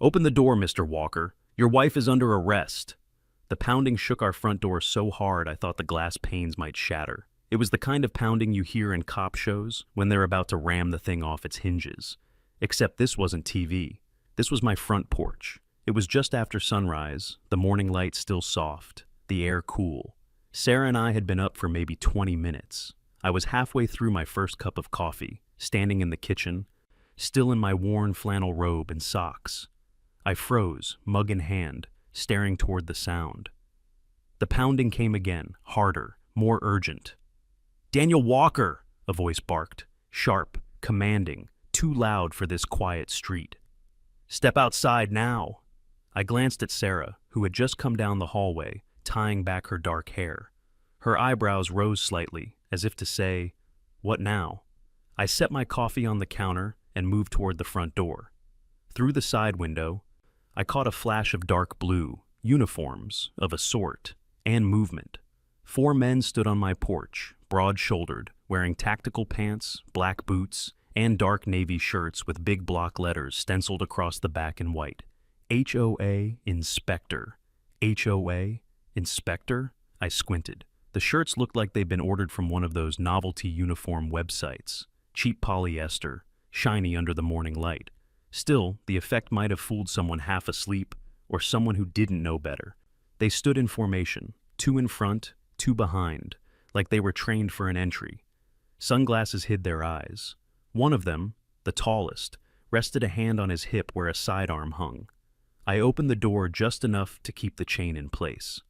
"Open the door, Mr. Walker. Your wife is under arrest." The pounding shook our front door so hard I thought the glass panes might shatter. It was the kind of pounding you hear in cop shows when they're about to ram the thing off its hinges. Except this wasn't TV. This was my front porch. It was just after sunrise, the morning light still soft, the air cool. Sarah and I had been up for maybe 20 minutes. I was halfway through my first cup of coffee, standing in the kitchen, still in my worn flannel robe and socks. I froze, mug in hand, staring toward the sound. The pounding came again, harder, more urgent. "Daniel Walker!" a voice barked, sharp, commanding, too loud for this quiet street. "Step outside now." I glanced at Sarah, who had just come down the hallway, tying back her dark hair. Her eyebrows rose slightly, as if to say, "What now?" I set my coffee on the counter and moved toward the front door. Through the side window, I caught a flash of dark blue, uniforms of a sort, and movement. 4 men stood on my porch, broad-shouldered, wearing tactical pants, black boots, and dark navy shirts with big block letters stenciled across the back in white. HOA Inspector. HOA Inspector? I squinted. The shirts looked like they'd been ordered from one of those novelty uniform websites. Cheap polyester, shiny under the morning light. Still, the effect might have fooled someone half asleep or someone who didn't know better. They stood in formation, 2 in front, 2 behind, like they were trained for an entry. Sunglasses hid their eyes. One of them, the tallest, rested a hand on his hip where a sidearm hung. I opened the door just enough to keep the chain in place.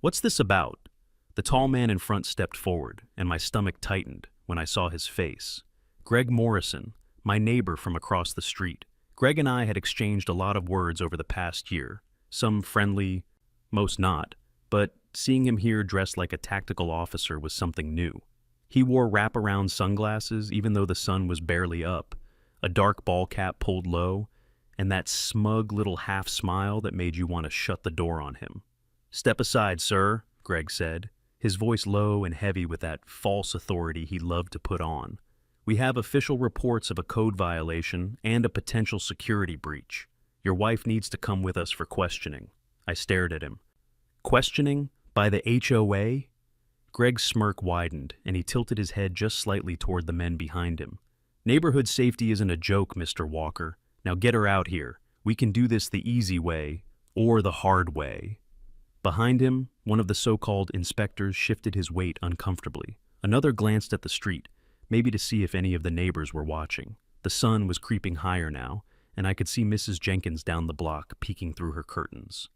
"What's this about?" The tall man in front stepped forward, and my stomach tightened when I saw his face. Greg Morrison, my neighbor from across the street. Greg and I had exchanged a lot of words over the past year, some friendly, most not, but seeing him here dressed like a tactical officer was something new. He wore wraparound sunglasses even though the sun was barely up, a dark ball cap pulled low, and that smug little half smile that made you want to shut the door on him. "Step aside, sir," Greg said, his voice low and heavy with that false authority he loved to put on. "We have official reports of a code violation and a potential security breach. Your wife needs to come with us for questioning." I stared at him. "Questioning? By the HOA?" Greg's smirk widened, and he tilted his head just slightly toward the men behind him. "Neighborhood safety isn't a joke, Mr. Walker. Now get her out here. We can do this the easy way, or the hard way." Behind him, one of the so-called inspectors shifted his weight uncomfortably. Another glanced at the street, maybe to see if any of the neighbors were watching. The sun was creeping higher now, and I could see Mrs. Jenkins down the block peeking through her curtains.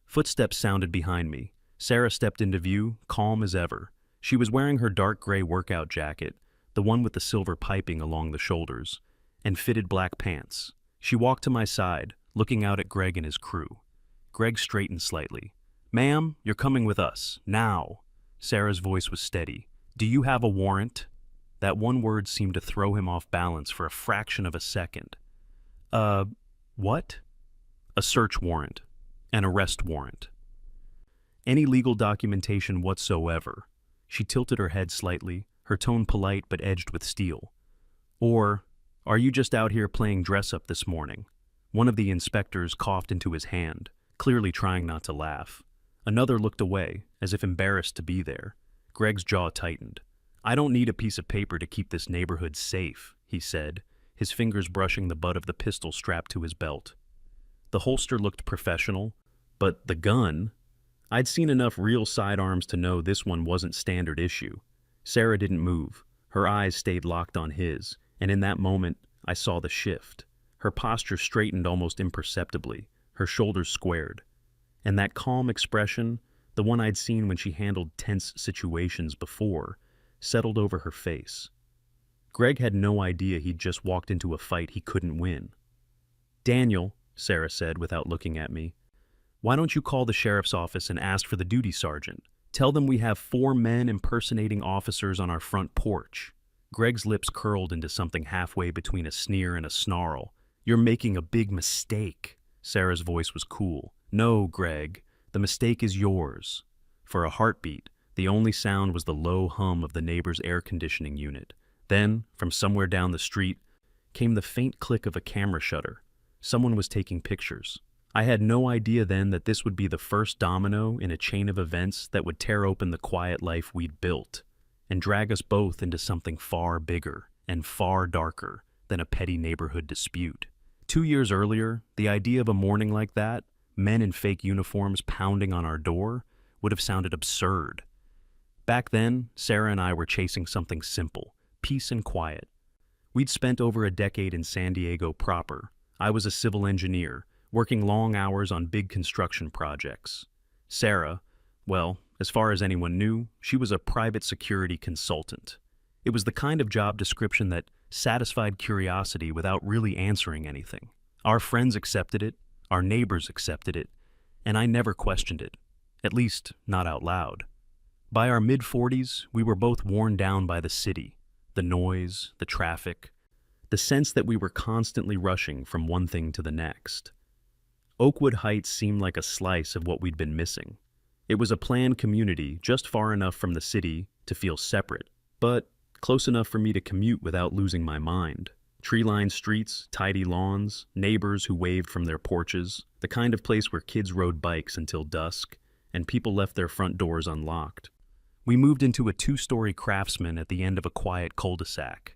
Footsteps sounded behind me. Sarah stepped into view, calm as ever. She was wearing her dark gray workout jacket, the one with the silver piping along the shoulders, and fitted black pants. She walked to my side, looking out at Greg and his crew. Greg straightened slightly. "Ma'am, you're coming with us. Now." Sarah's voice was steady. "Do you have a warrant?" That one word seemed to throw him off balance for a fraction of a second. What?" "A search warrant. An arrest warrant. Any legal documentation whatsoever." She tilted her head slightly, her tone polite but edged with steel. "Or, are you just out here playing dress-up this morning?" One of the inspectors coughed into his hand, clearly trying not to laugh. Another looked away, as if embarrassed to be there. Greg's jaw tightened. "I don't need a piece of paper to keep this neighborhood safe," he said, his fingers brushing the butt of the pistol strapped to his belt. The holster looked professional, but the gun... I'd seen enough real sidearms to know this one wasn't standard issue. Sarah didn't move. Her eyes stayed locked on his, and in that moment, I saw the shift. Her posture straightened almost imperceptibly, her shoulders squared. And that calm expression, the one I'd seen when she handled tense situations before, settled over her face. Greg had no idea he'd just walked into a fight he couldn't win. "Daniel," Sarah said without looking at me, "why don't you call the sheriff's office and ask for the duty sergeant? Tell them we have 4 men impersonating officers on our front porch." Greg's lips curled into something halfway between a sneer and a snarl. "You're making a big mistake." Sarah's voice was cool. "No, Greg, the mistake is yours." For a heartbeat, the only sound was the low hum of the neighbor's air conditioning unit. Then, from somewhere down the street, came the faint click of a camera shutter. Someone was taking pictures. I had no idea then that this would be the first domino in a chain of events that would tear open the quiet life we'd built and drag us both into something far bigger and far darker than a petty neighborhood dispute. 2 years earlier, the idea of a morning like that, men in fake uniforms pounding on our door, would have sounded absurd. Back then, Sarah and I were chasing something simple, peace and quiet. We'd spent over a decade in San Diego proper. I was a civil engineer, working long hours on big construction projects. Sarah, well, as far as anyone knew, she was a private security consultant. It was the kind of job description that satisfied curiosity without really answering anything. Our friends accepted it, our neighbors accepted it, and I never questioned it, at least not out loud. By our mid-40s, we were both worn down by the city, the noise, the traffic, the sense that we were constantly rushing from one thing to the next. Oakwood Heights seemed like a slice of what we'd been missing. It was a planned community just far enough from the city to feel separate, but close enough for me to commute without losing my mind. Tree-lined streets, tidy lawns, neighbors who waved from their porches, the kind of place where kids rode bikes until dusk, and people left their front doors unlocked. We moved into a 2-story Craftsman at the end of a quiet cul-de-sac.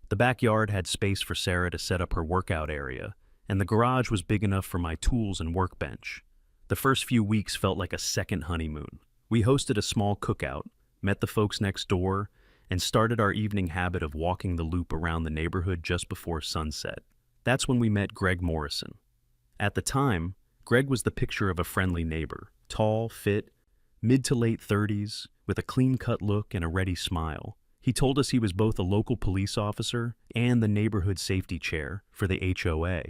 The backyard had space for Sarah to set up her workout area, and the garage was big enough for my tools and workbench. The first few weeks felt like a second honeymoon. We hosted a small cookout, met the folks next door, and started our evening habit of walking the loop around the neighborhood just before sunset. That's when we met Greg Morrison. At the time, Greg was the picture of a friendly neighbor, tall, fit, mid to late 30s, with a clean-cut look and a ready smile. He told us he was both a local police officer and the neighborhood safety chair for the HOA.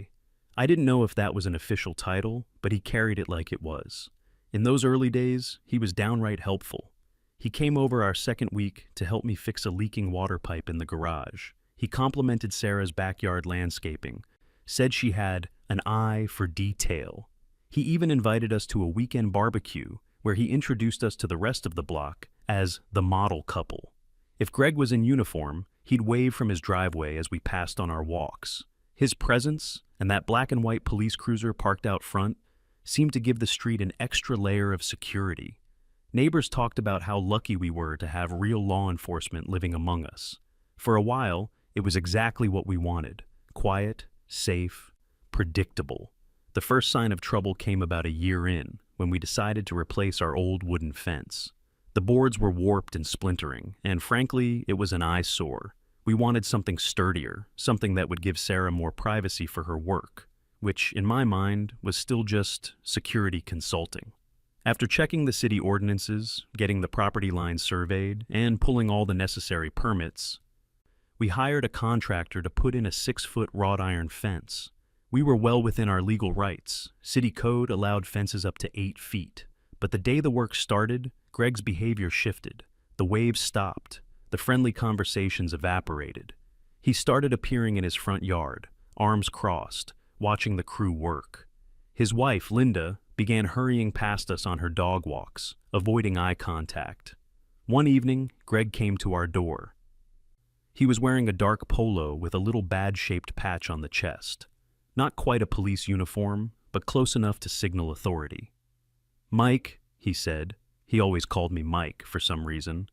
I didn't know if that was an official title, but he carried it like it was. In those early days, he was downright helpful. He came over our second week to help me fix a leaking water pipe in the garage. He complimented Sarah's backyard landscaping, said she had an eye for detail. He even invited us to a weekend barbecue where he introduced us to the rest of the block as the model couple. If Greg was in uniform, he'd wave from his driveway as we passed on our walks. His presence, and that black and white police cruiser parked out front, seemed to give the street an extra layer of security. Neighbors talked about how lucky we were to have real law enforcement living among us. For a while, it was exactly what we wanted: quiet, safe, predictable. The first sign of trouble came about a year in, when we decided to replace our old wooden fence. The boards were warped and splintering, and frankly, it was an eyesore. We wanted something sturdier, something that would give Sarah more privacy for her work, which, in my mind, was still just security consulting. After checking the city ordinances, getting the property lines surveyed, and pulling all the necessary permits, we hired a contractor to put in a 6-foot wrought iron fence. We were well within our legal rights. City code allowed fences up to 8 feet. But the day the work started, Greg's behavior shifted. The waves stopped. The friendly conversations evaporated. He started appearing in his front yard, arms crossed, watching the crew work. His wife, Linda, began hurrying past us on her dog walks, avoiding eye contact. One evening, Greg came to our door. He was wearing a dark polo with a little badge-shaped patch on the chest. Not quite a police uniform, but close enough to signal authority. "Mike," he said, he always called me Mike for some reason,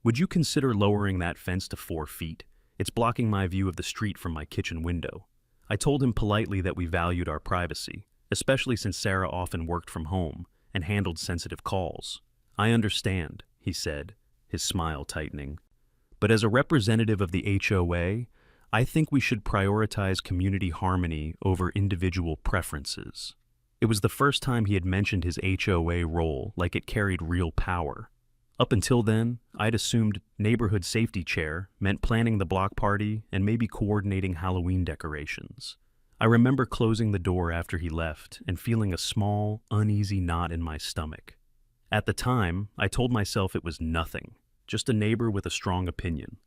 "would you consider lowering that fence to 4 feet? It's blocking my view of the street from my kitchen window." I told him politely that we valued our privacy, especially since Sarah often worked from home and handled sensitive calls. "I understand," he said, his smile tightening. "But as a representative of the HOA, I think we should prioritize community harmony over individual preferences." It was the first time he had mentioned his HOA role like it carried real power. Up until then, I'd assumed neighborhood safety chair meant planning the block party and maybe coordinating Halloween decorations. I remember closing the door after he left and feeling a small, uneasy knot in my stomach. At the time, I told myself it was nothing, just a neighbor with a strong opinion.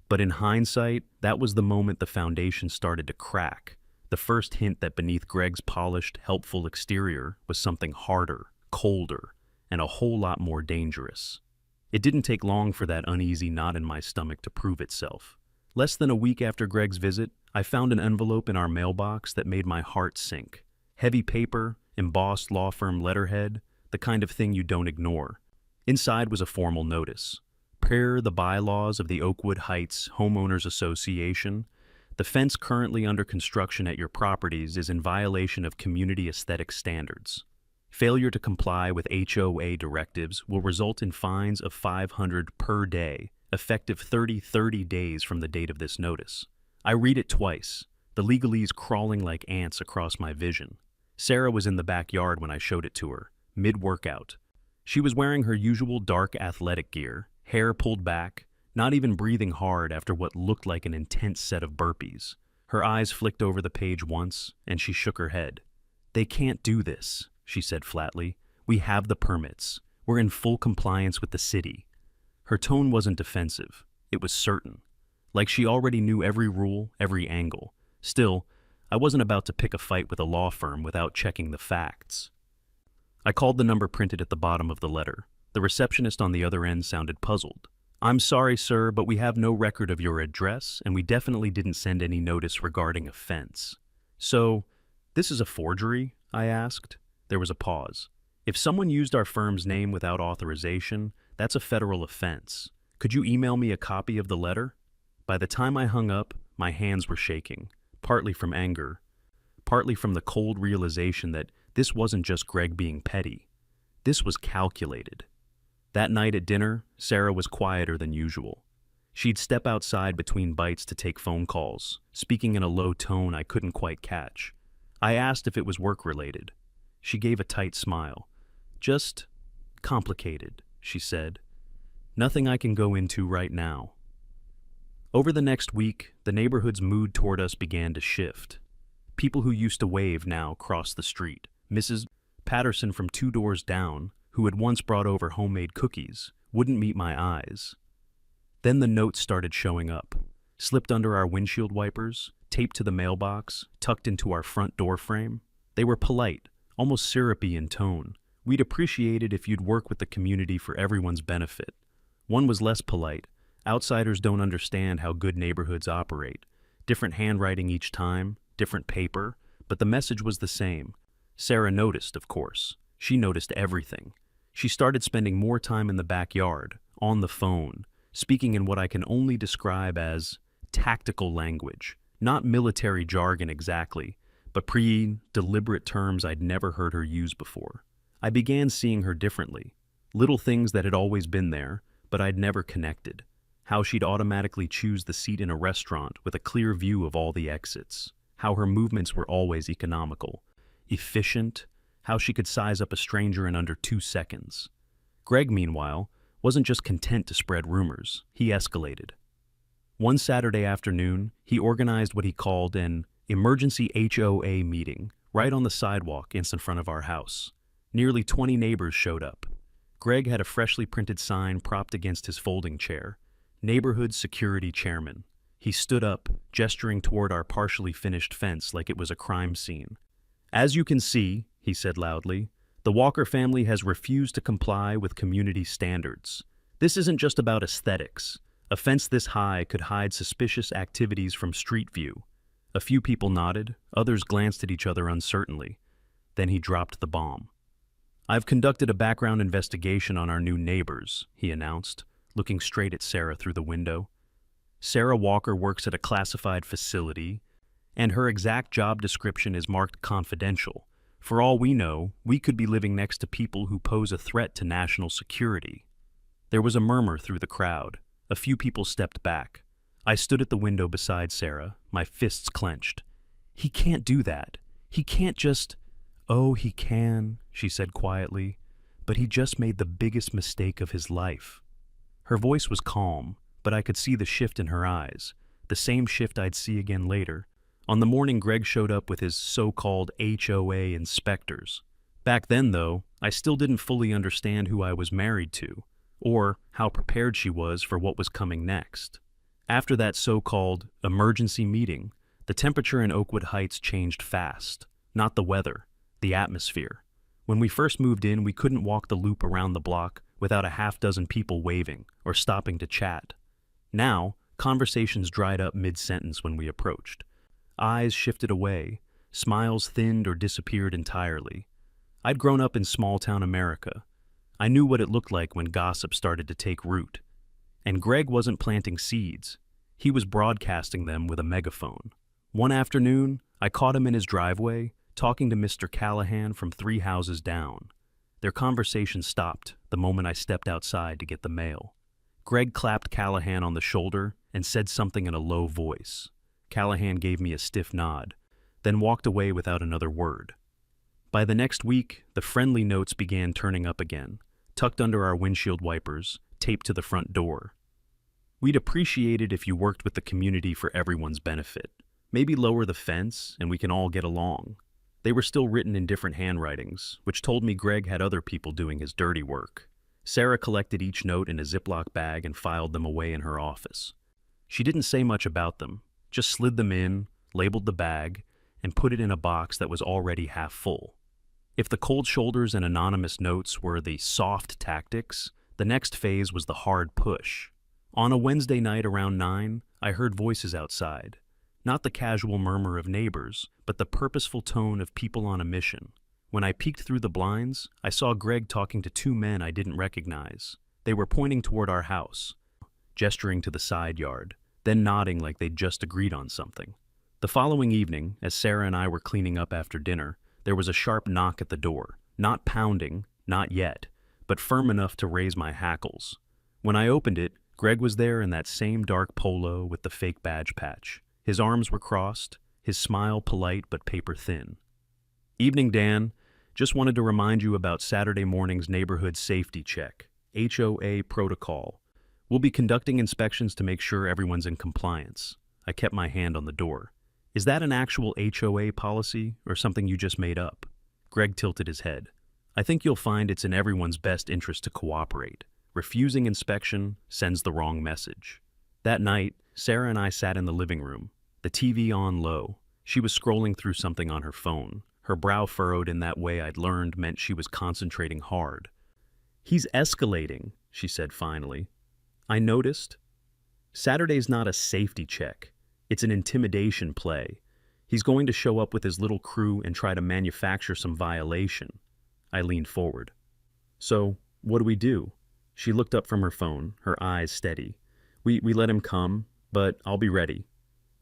But in hindsight, that was the moment the foundation started to crack, the first hint that beneath Greg's polished, helpful exterior was something harder, colder, and a whole lot more dangerous. It didn't take long for that uneasy knot in my stomach to prove itself. Less than a week after Greg's visit, I found an envelope in our mailbox that made my heart sink. Heavy paper, embossed law firm letterhead, the kind of thing you don't ignore. Inside was a formal notice. Per the bylaws of the Oakwood Heights Homeowners Association, the fence currently under construction at your properties is in violation of community aesthetic standards. Failure to comply with HOA directives will result in fines of $500 per day, effective 30 days from the date of this notice. I read it twice, the legalese crawling like ants across my vision. Sarah was in the backyard when I showed it to her, mid-workout. She was wearing her usual dark athletic gear, hair pulled back, not even breathing hard after what looked like an intense set of burpees. Her eyes flicked over the page once, and she shook her head. "They can't do this," she said flatly. "We have the permits. We're in full compliance with the city." Her tone wasn't defensive. It was certain. Like she already knew every rule, every angle. Still, I wasn't about to pick a fight with a law firm without checking the facts. I called the number printed at the bottom of the letter. The receptionist on the other end sounded puzzled. "I'm sorry, sir, but we have no record of your address, and we definitely didn't send any notice regarding a fence." "So, this is a forgery?" I asked. There was a pause. "If someone used our firm's name without authorization, that's a federal offense. Could you email me a copy of the letter?" By the time I hung up, my hands were shaking, partly from anger, partly from the cold realization that this wasn't just Greg being petty. This was calculated. That night at dinner, Sarah was quieter than usual. She'd step outside between bites to take phone calls, speaking in a low tone I couldn't quite catch. I asked if it was work-related. She gave a tight smile. "Just complicated," she said. "Nothing I can go into right now." Over the next week, the neighborhood's mood toward us began to shift. People who used to wave now crossed the street. Mrs. Patterson from 2 doors down, who had once brought over homemade cookies, wouldn't meet my eyes. Then the notes started showing up, slipped under our windshield wipers, taped to the mailbox, tucked into our front door frame. They were polite, almost syrupy in tone. "We'd appreciate it if you'd work with the community for everyone's benefit." One was less polite. "Outsiders don't understand how good neighborhoods operate. Different handwriting each time, different paper, but the message was the same." Sarah noticed, of course. She noticed everything. She started spending more time in the backyard, on the phone, speaking in what I can only describe as tactical language. Not military jargon exactly, but deliberate terms I'd never heard her use before. I began seeing her differently. Little things that had always been there, but I'd never connected. How she'd automatically choose the seat in a restaurant with a clear view of all the exits. How her movements were always economical, efficient. How she could size up a stranger in under 2 seconds. Greg, meanwhile, wasn't just content to spread rumors. He escalated. One Saturday afternoon, he organized what he called an emergency HOA meeting right on the sidewalk in front of our house. Nearly 20 neighbors showed up. Greg had a freshly printed sign propped against his folding chair. "Neighborhood Security Chairman." He stood up, gesturing toward our partially finished fence like it was a crime scene. "As you can see," he said loudly, "the Walker family has refused to comply with community standards. This isn't just about aesthetics. A fence this high could hide suspicious activities from street view." A few people nodded, others glanced at each other uncertainly. Then he dropped the bomb. "I've conducted a background investigation on our new neighbors," he announced, looking straight at Sarah through the window. "Sarah Walker works at a classified facility, and her exact job description is marked confidential. For all we know, we could be living next to people who pose a threat to national security." There was a murmur through the crowd. A few people stepped back. I stood at the window beside Sarah, my fists clenched. "He can't do that. He can't just—" "Oh, he can," she said quietly, "but he just made the biggest mistake of his life." Her voice was calm, but I could see the shift in her eyes, the same shift I'd see again later. On the morning Greg showed up with his so-called HOA inspectors. Back then, though, I still didn't fully understand who I was married to, or how prepared she was for what was coming next. After that so-called emergency meeting, the temperature in Oakwood Heights changed fast. Not the weather, the atmosphere. When we first moved in, we couldn't walk the loop around the block without a half-dozen people waving or stopping to chat. Now, conversations dried up mid-sentence when we approached. Eyes shifted away, smiles thinned or disappeared entirely. I'd grown up in small-town America. I knew what it looked like when gossip started to take root. And Greg wasn't planting seeds. He was broadcasting them with a megaphone. One afternoon, I caught him in his driveway, talking to Mr. Callahan from 3 houses down. Their conversation stopped the moment I stepped outside to get the mail. Greg clapped Callahan on the shoulder and said something in a low voice. Callahan gave me a stiff nod, then walked away without another word. By the next week, the friendly notes began turning up again, tucked under our windshield wipers, taped to the front door. We'd appreciate it if you worked with the community for everyone's benefit. Maybe lower the fence and we can all get along. They were still written in different handwritings, which told me Greg had other people doing his dirty work. Sarah collected each note in a Ziploc bag and filed them away in her office. She didn't say much about them, just slid them in, labeled the bag, and put it in a box that was already half full. If the cold shoulders and anonymous notes were the soft tactics, the next phase was the hard push. On a Wednesday night around 9, I heard voices outside. Not the casual murmur of neighbors, but the purposeful tone of people on a mission. When I peeked through the blinds, I saw Greg talking to 2 men I didn't recognize. They were pointing toward our house, gesturing to the side yard, then nodding like they'd just agreed on something. The following evening, as Sarah and I were cleaning up after dinner, there was a sharp knock at the door. Not pounding, not yet, but firm enough to raise my hackles. When I opened it, Greg was there in that same dark polo with the fake badge patch. His arms were crossed, his smile polite but paper-thin. "Evening, Dan. Just wanted to remind you about Saturday morning's neighborhood safety check, HOA protocol. We'll be conducting inspections to make sure everyone's in compliance." I kept my hand on the door. "Is that an actual HOA policy or something you just made up?" Greg tilted his head. "I think you'll find it's in everyone's best interest to cooperate. Refusing inspection sends the wrong message." That night, Sarah and I sat in the living room, the TV on low. She was scrolling through something on her phone. Her brow furrowed in that way I'd learned meant she was concentrating hard. "He's escalating," she said finally. "I noticed. Saturday's not a safety check. It's an intimidation play. He's going to show up with his little crew and try to manufacture some violation." I leaned forward. "So, what do we do?" She looked up from her phone, her eyes steady. We let him come, but I'll be ready."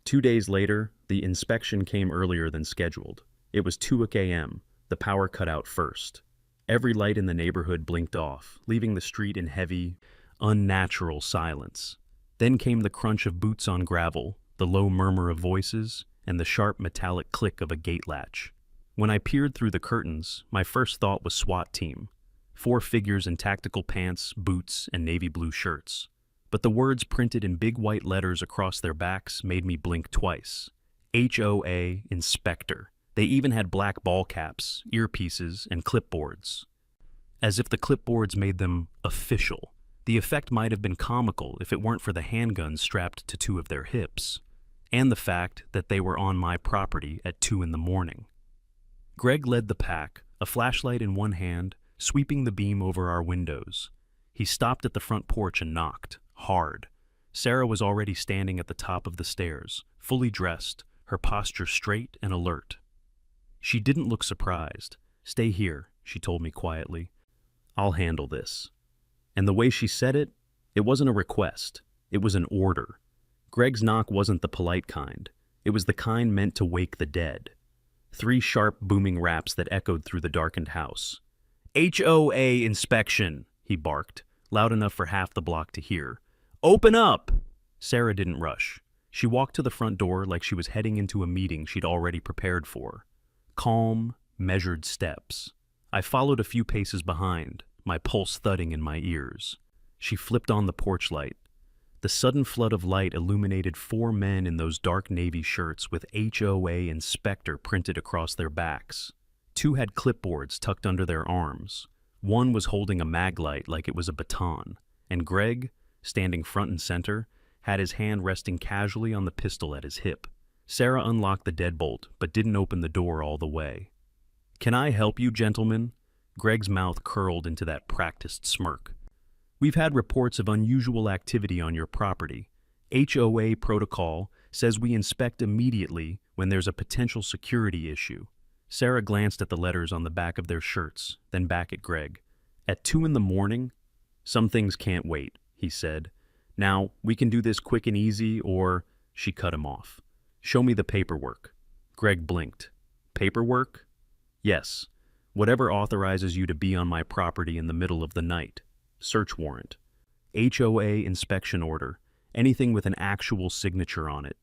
2 days later, the inspection came earlier than scheduled. It was 2 a.m. The power cut out first. Every light in the neighborhood blinked off, leaving the street in heavy, unnatural silence. Then came the crunch of boots on gravel, the low murmur of voices, and the sharp metallic click of a gate latch. When I peered through the curtains, my first thought was SWAT team. 4 figures in tactical pants, boots, and navy blue shirts. But the words printed in big white letters across their backs made me blink twice. HOA Inspector. They even had black ball caps, earpieces, and clipboards. As if the clipboards made them official. The effect might have been comical if it weren't for the handguns strapped to 2 of their hips, and the fact that they were on my property at 2 in the morning. Greg led the pack, a flashlight in one hand, sweeping the beam over our windows. He stopped at the front porch and knocked. Hard. Sarah was already standing at the top of the stairs, fully dressed, her posture straight and alert. She didn't look surprised. "Stay here," she told me quietly. "I'll handle this." And the way she said it, it wasn't a request. It was an order. Greg's knock wasn't the polite kind. It was the kind meant to wake the dead. 3 sharp, booming raps that echoed through the darkened house. "HOA inspection," he barked, loud enough for half the block to hear. "Open up!" Sarah didn't rush. She walked to the front door like she was heading into a meeting she'd already prepared for. Calm, measured steps. I followed a few paces behind, my pulse thudding in my ears. She flipped on the porch light. The sudden flood of light illuminated 4 men in those dark navy shirts with HOA Inspector printed across their backs. 2 had clipboards tucked under their arms. 1 was holding a mag light like it was a baton, and Greg, standing front and center, had his hand resting casually on the pistol at his hip. Sarah unlocked the deadbolt, but didn't open the door all the way. "Can I help you, gentlemen?" Greg's mouth curled into that practiced smirk. "We've had reports of unusual activity on your property. HOA protocol says we inspect immediately when there's a potential security issue. Sarah glanced at the letters on the back of their shirts, then back at Greg. At 2 in the morning? Some things can't wait, he said. Now, we can do this quick and easy, or... She cut him off. Show me the paperwork. Greg blinked. Paperwork? Yes. Whatever authorizes you to be on my property in the middle of the night. Search warrant. HOA inspection order. Anything with an actual signature on it.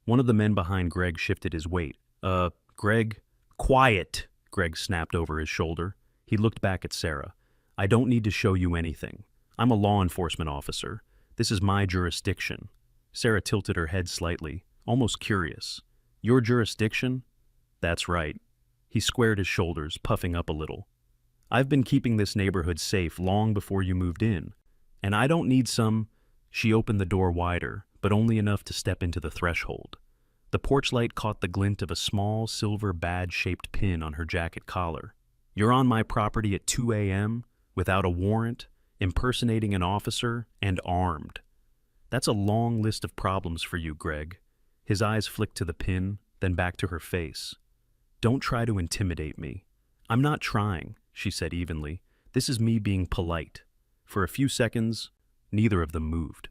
One of the men behind Greg shifted his weight. Greg? Quiet, Greg snapped over his shoulder. He looked back at Sarah. I don't need to show you anything. I'm a law enforcement officer. This is my jurisdiction. Sarah tilted her head slightly, almost curious. Your jurisdiction? That's right. He squared his shoulders, puffing up a little. I've been keeping this neighborhood safe long before you moved in. And I don't need some... She opened the door wider, but only enough to step into the threshold. The porch light caught the glint of a small, silver badge-shaped pin on her jacket collar. You're on my property at 2 a.m., without a warrant, impersonating an officer, and armed. That's a long list of problems for you, Greg. His eyes flicked to the pin, then back to her face. Don't try to intimidate me. I'm not trying, she said evenly. This is me being polite. For a few seconds, neither of them moved.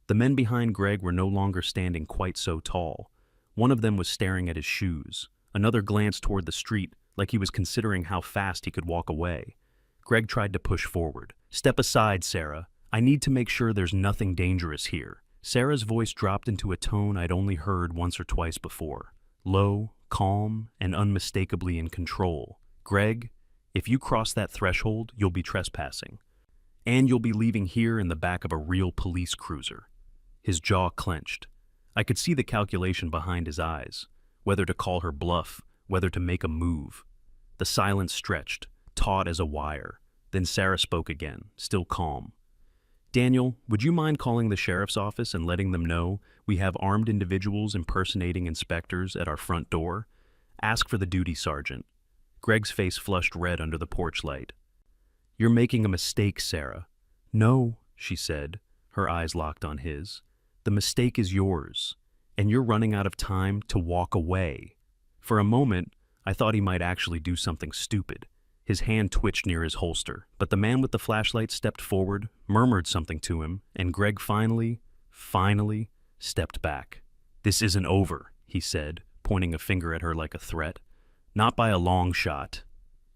The men behind Greg were no longer standing quite so tall. One of them was staring at his shoes. Another glanced toward the street, like he was considering how fast he could walk away. Greg tried to push forward. Step aside, Sarah. I need to make sure there's nothing dangerous here. Sarah's voice dropped into a tone I'd only heard once or twice before. Low, calm, and unmistakably in control. Greg, if you cross that threshold, you'll be trespassing. And you'll be leaving here in the back of a real police cruiser. His jaw clenched. I could see the calculation behind his eyes, whether to call her bluff, whether to make a move. The silence stretched, taut as a wire. Then Sarah spoke again, still calm. Daniel, would you mind calling the sheriff's office and letting them know we have armed individuals impersonating inspectors at our front door? Ask for the duty sergeant. Greg's face flushed red under the porch light. You're making a mistake, Sarah. No, she said, her eyes locked on his. The mistake is yours, and you're running out of time to walk away. For a moment, I thought he might actually do something stupid. His hand twitched near his holster, but the man with the flashlight stepped forward, murmured something to him, and Greg finally stepped back. This isn't over, he said, pointing a finger at her like a threat. Not by a long shot.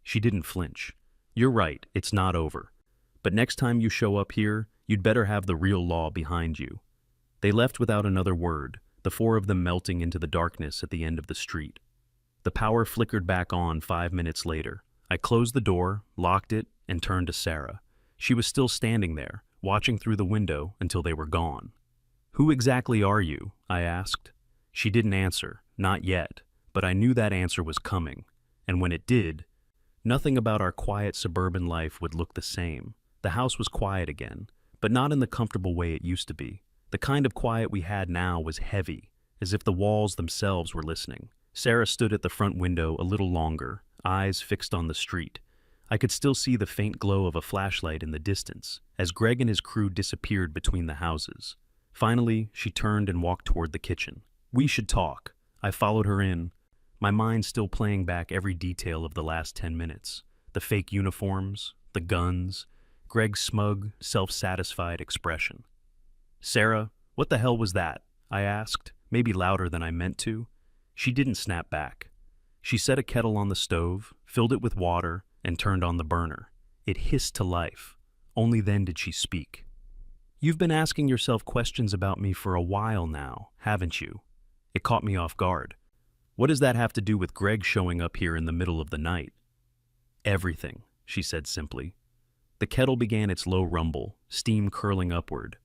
She didn't flinch. You're right, it's not over. But next time you show up here, you'd better have the real law behind you. They left without another word, the four of them melting into the darkness at the end of the street. The power flickered back on 5 minutes later. I closed the door, locked it, and turned to Sarah. She was still standing there, watching through the window until they were gone. Who exactly are you? I asked. She didn't answer, not yet, but I knew that answer was coming. And when it did, nothing about our quiet suburban life would look the same. The house was quiet again, but not in the comfortable way it used to be. The kind of quiet we had now was heavy, as if the walls themselves were listening. Sarah stood at the front window a little longer, eyes fixed on the street. I could still see the faint glow of a flashlight in the distance, as Greg and his crew disappeared between the houses. Finally, she turned and walked toward the kitchen. We should talk. I followed her in, my mind still playing back every detail of the last 10 minutes. The fake uniforms, the guns, Greg's smug, self-satisfied expression. Sarah, what the hell was that? I asked, maybe louder than I meant to. She didn't snap back. She set a kettle on the stove, filled it with water, and turned on the burner. It hissed to life. Only then did she speak. You've been asking yourself questions about me for a while now, haven't you? It caught me off guard. What does that have to do with Greg showing up here in the middle of the night? Everything, she said simply. The kettle began its low rumble, steam curling upward.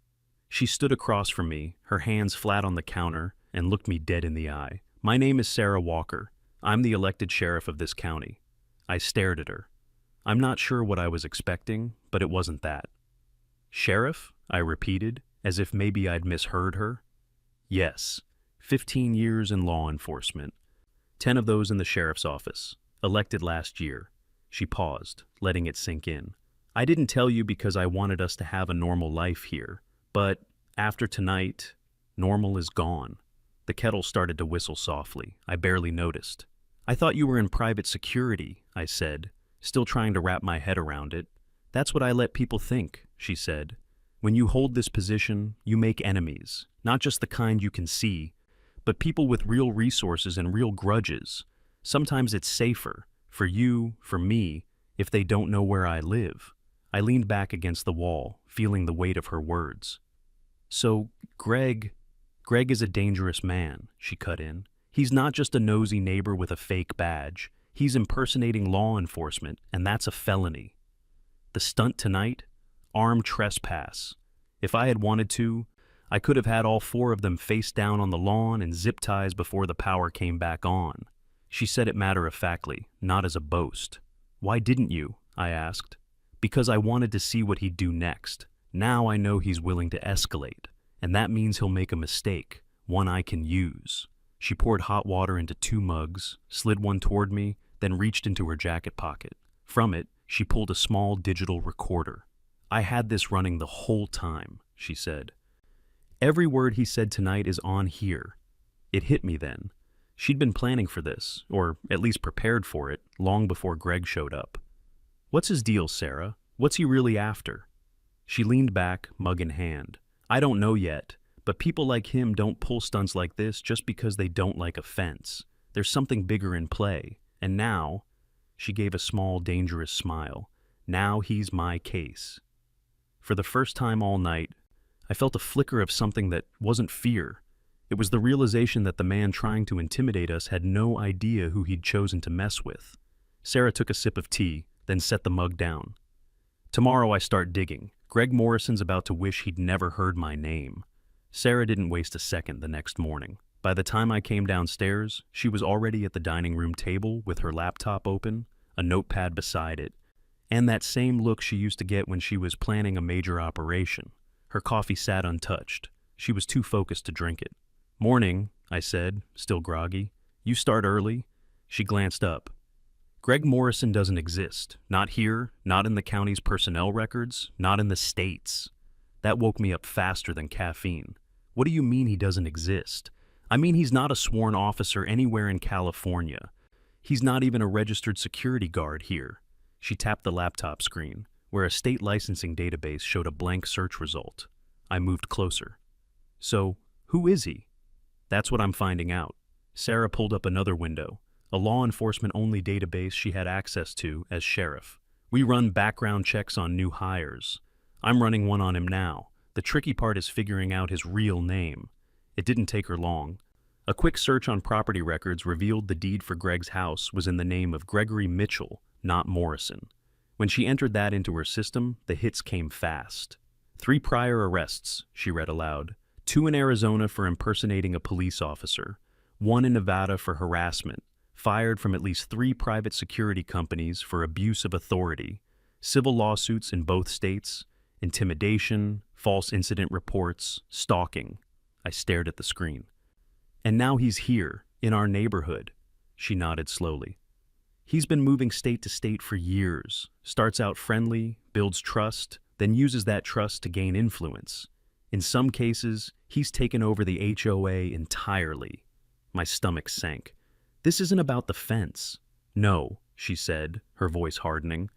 She stood across from me, her hands flat on the counter, and looked me dead in the eye. My name is Sarah Walker. I'm the elected sheriff of this county. I stared at her. I'm not sure what I was expecting, but it wasn't that. Sheriff? I repeated, as if maybe I'd misheard her. Yes, 15 years in law enforcement. 10 of those in the sheriff's office. Elected last year. She paused, letting it sink in. I didn't tell you because I wanted us to have a normal life here, but after tonight, normal is gone. The kettle started to whistle softly. I barely noticed. I thought you were in private security, I said, still trying to wrap my head around it. That's what I let people think, she said. When you hold this position, you make enemies, not just the kind you can see, but people with real resources and real grudges. Sometimes it's safer, for you, for me, if they don't know where I live. I leaned back against the wall, feeling the weight of her words. So, Greg is a dangerous man, she cut in. He's not just a nosy neighbor with a fake badge. He's impersonating law enforcement, and that's a felony. The stunt tonight? Armed trespass. If I had wanted to, I could have had all four of them face down on the lawn and zip ties before the power came back on. She said it matter-of-factly, not as a boast. Why didn't you? I asked. Because I wanted to see what he'd do next. Now I know he's willing to escalate, and that means he'll make a mistake, one I can use. She poured hot water into 2 mugs, slid one toward me, then reached into her jacket pocket. From it, she pulled a small digital recorder. I had this running the whole time, she said. Every word he said tonight is on here. It hit me then. She'd been planning for this, or at least prepared for it, long before Greg showed up. What's his deal, Sarah? What's he really after? She leaned back, mug in hand. I don't know yet, but people like him don't pull stunts like this just because they don't like a fence. There's something bigger in play. And now, she gave a small, dangerous smile. Now he's my case. For the first time all night, I felt a flicker of something that wasn't fear. It was the realization that the man trying to intimidate us had no idea who he'd chosen to mess with. Sarah took a sip of tea, then set the mug down. Tomorrow I start digging. Greg Morrison's about to wish he'd never heard my name. Sarah didn't waste a second the next morning. By the time I came downstairs, she was already at the dining room table with her laptop open, a notepad beside it, and that same look she used to get when she was planning a major operation. Her coffee sat untouched. She was too focused to drink it. Morning, I said, still groggy. You start early? She glanced up. Greg Morrison doesn't exist. Not here, not in the county's personnel records, not in the states. That woke me up faster than caffeine. What do you mean he doesn't exist? I mean he's not a sworn officer anywhere in California. He's not even a registered security guard here. She tapped the laptop screen, where a state licensing database showed a blank search result. I moved closer. So, who is he? That's what I'm finding out. Sarah pulled up another window, a law enforcement-only database she had access to as sheriff. We run background checks on new hires. I'm running one on him now. The tricky part is figuring out his real name. It didn't take her long. A quick search on property records revealed the deed for Greg's house was in the name of Gregory Mitchell, not Morrison. When she entered that into her system, the hits came fast. 3 prior arrests, she read aloud. 2 in Arizona for impersonating a police officer. 1 in Nevada for harassment. Fired from at least 3 private security companies for abuse of authority. Civil lawsuits in both states. Intimidation, false incident reports, stalking. I stared at the screen. And now he's here, in our neighborhood. She nodded slowly. He's been moving state to state for years. Starts out friendly, builds trust, then uses that trust to gain influence. In some cases, he's taken over the HOA entirely. My stomach sank. This isn't about the fence. No, she said, her voice hardening.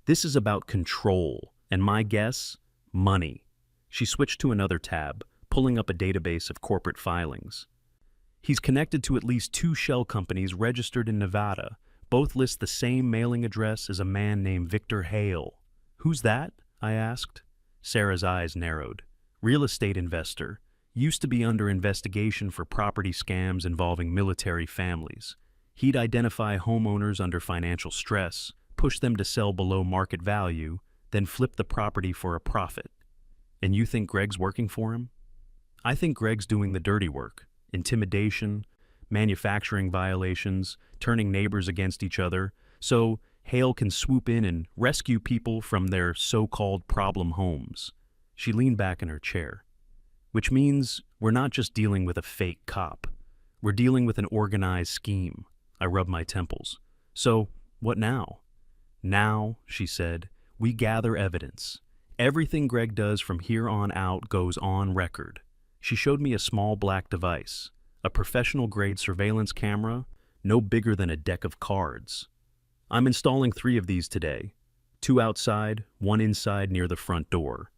This is about control, and my guess, money. She switched to another tab, pulling up a database of corporate filings. He's connected to at least 2 shell companies registered in Nevada. Both list the same mailing address as a man named Victor Hale. Who's that? I asked. Sarah's eyes narrowed. Real estate investor. Used to be under investigation for property scams involving military families. He'd identify homeowners under financial stress, push them to sell below market value, then flip the property for a profit. And you think Greg's working for him? I think Greg's doing the dirty work. Intimidation, manufacturing violations, turning neighbors against each other, so Hale can swoop in and rescue people from their so-called problem homes. She leaned back in her chair. Which means we're not just dealing with a fake cop. We're dealing with an organized scheme. I rubbed my temples. So, what now? Now, she said, we gather evidence. Everything Greg does from here on out goes on record. She showed me a small black device. A professional-grade surveillance camera, no bigger than a deck of cards. I'm installing 3 of these today. 2 outside, 1 inside near the front door.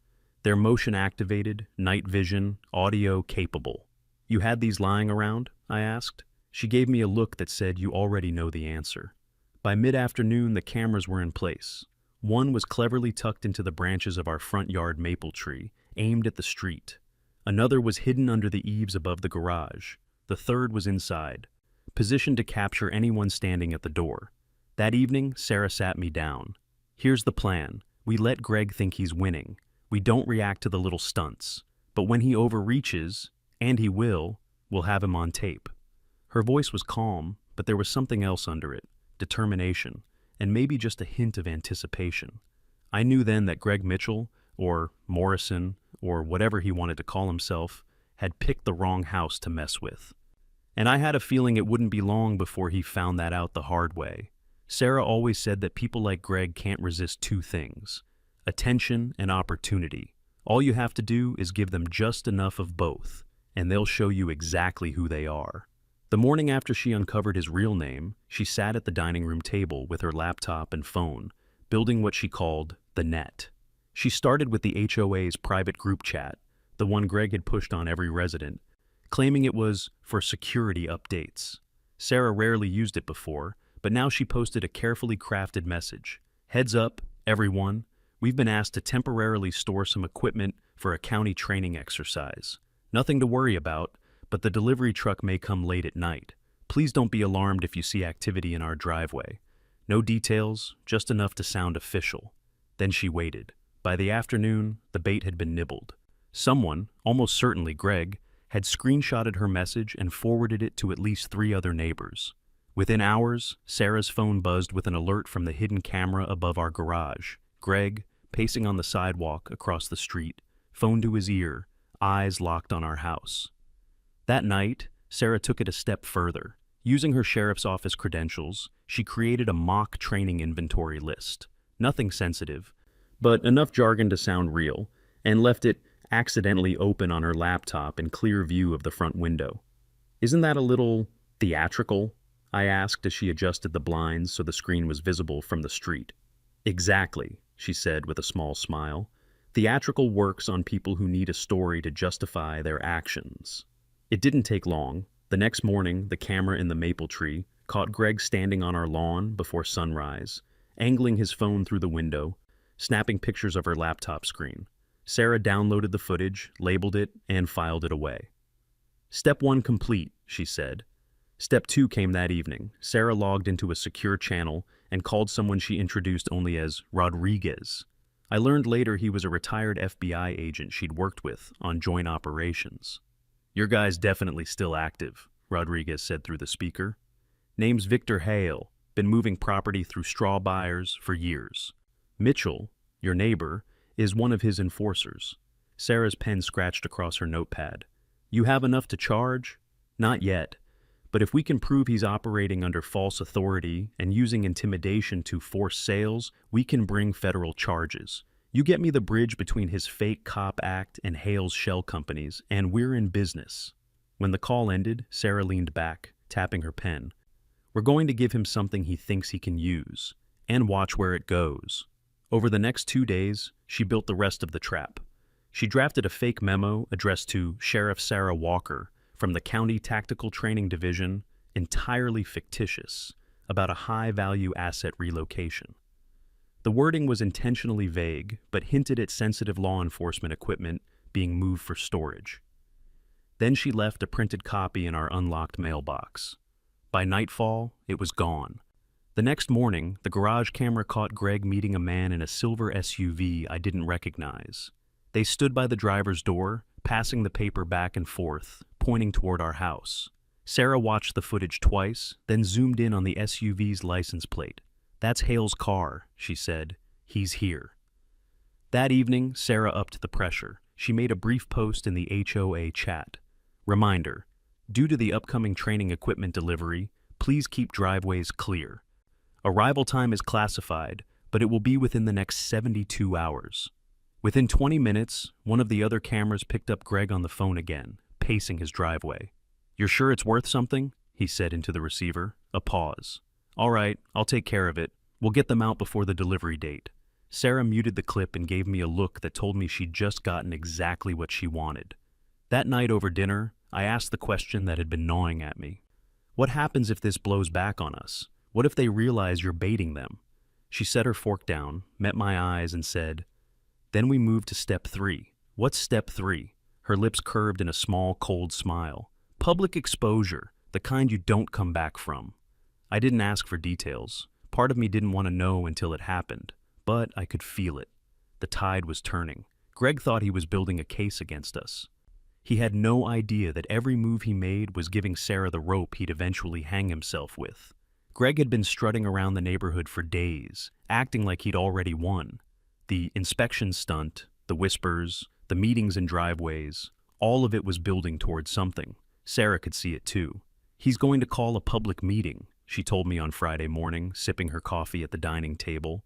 They're motion-activated, night vision, audio-capable. You had these lying around? I asked. She gave me a look that said you already know the answer. By mid-afternoon, the cameras were in place. One was cleverly tucked into the branches of our front yard maple tree, aimed at the street. Another was hidden under the eaves above the garage. The third was inside, positioned to capture anyone standing at the door. That evening, Sarah sat me down. Here's the plan. We let Greg think he's winning. We don't react to the little stunts. But when he overreaches, and he will, we'll have him on tape. Her voice was calm, but there was something else under it, determination, and maybe just a hint of anticipation. I knew then that Greg Mitchell, or Morrison, or whatever he wanted to call himself, had picked the wrong house to mess with. And I had a feeling it wouldn't be long before he found that out the hard way. Sarah always said that people like Greg can't resist 2 things: attention and opportunity. All you have to do is give them just enough of both, and they'll show you exactly who they are. The morning after she uncovered his real name, she sat at the dining room table with her laptop and phone, building what she called the net. She started with the HOA's private group chat, the one Greg had pushed on every resident, claiming it was for security updates. Sarah rarely used it before, but now she posted a carefully crafted message. Heads up, everyone, we've been asked to temporarily store some equipment for a county training exercise. Nothing to worry about, but the delivery truck may come late at night. Please don't be alarmed if you see activity in our driveway. No details, just enough to sound official. Then she waited. By the afternoon, the bait had been nibbled. Someone, almost certainly Greg, had screenshotted her message and forwarded it to at least 3 other neighbors. Within hours, Sarah's phone buzzed with an alert from the hidden camera above our garage. Greg, pacing on the sidewalk across the street, phone to his ear, eyes locked on our house. That night, Sarah took it a step further. Using her sheriff's office credentials, she created a mock training inventory list. Nothing sensitive, but enough jargon to sound real, and left it accidentally open on her laptop in clear view of the front window. Isn't that a little theatrical? I asked as she adjusted the blinds so the screen was visible from the street. Exactly, she said with a small smile. Theatrical works on people who need a story to justify their actions. It didn't take long. The next morning, the camera in the maple tree caught Greg standing on our lawn before sunrise, angling his phone through the window, snapping pictures of her laptop screen. Sarah downloaded the footage, labeled it, and filed it away. Step 1 complete, she said. Step 2 came that evening. Sarah logged into a secure channel and called someone she introduced only as Rodriguez. I learned later he was a retired FBI agent she'd worked with on joint operations. Your guy's definitely still active, Rodriguez said through the speaker. Name's Victor Hale, been moving property through straw buyers for years. Mitchell, your neighbor, is one of his enforcers. Sarah's pen scratched across her notepad. You have enough to charge? Not yet. But if we can prove he's operating under false authority and using intimidation to force sales, we can bring federal charges. You get me the bridge between his fake cop act and Hale's shell companies, and we're in business. When the call ended, Sarah leaned back, tapping her pen. We're going to give him something he thinks he can use, and watch where it goes. Over the next 2 days, she built the rest of the trap. She drafted a fake memo addressed to Sheriff Sarah Walker from the County Tactical Training Division, entirely fictitious, about a high-value asset relocation. The wording was intentionally vague, but hinted at sensitive law enforcement equipment being moved for storage. Then she left a printed copy in our unlocked mailbox. By nightfall, it was gone. The next morning, the garage camera caught Greg meeting a man in a silver SUV I didn't recognize. They stood by the driver's door, passing the paper back and forth, pointing toward our house. Sarah watched the footage twice, then zoomed in on the SUV's license plate. That's Hale's car, she said. He's here. That evening, Sarah upped the pressure. She made a brief post in the HOA chat. Reminder, due to the upcoming training equipment delivery, please keep driveways clear. Arrival time is classified, but it will be within the next 72 hours. Within 20 minutes, one of the other cameras picked up Greg on the phone again, pacing his driveway. "You're sure it's worth something?" he said into the receiver. A pause. "All right, I'll take care of it. We'll get them out before the delivery date." Sarah muted the clip and gave me a look that told me she'd just gotten exactly what she wanted. That night over dinner, I asked the question that had been gnawing at me. What happens if this blows back on us? What if they realize you're baiting them? She set her fork down, met my eyes, and said, "Then we move to step 3. What's step 3? Her lips curved in a small, cold smile. "Public exposure, the kind you don't come back from." I didn't ask for details. Part of me didn't want to know until it happened, but I could feel it. The tide was turning. Greg thought he was building a case against us. He had no idea that every move he made was giving Sarah the rope he'd eventually hang himself with. Greg had been strutting around the neighborhood for days, acting like he'd already won. The inspection stunt, the whispers, the meetings in driveways, all of it was building towards something. Sarah could see it too. "He's going to call a public meeting," she told me on Friday morning, sipping her coffee at the dining table.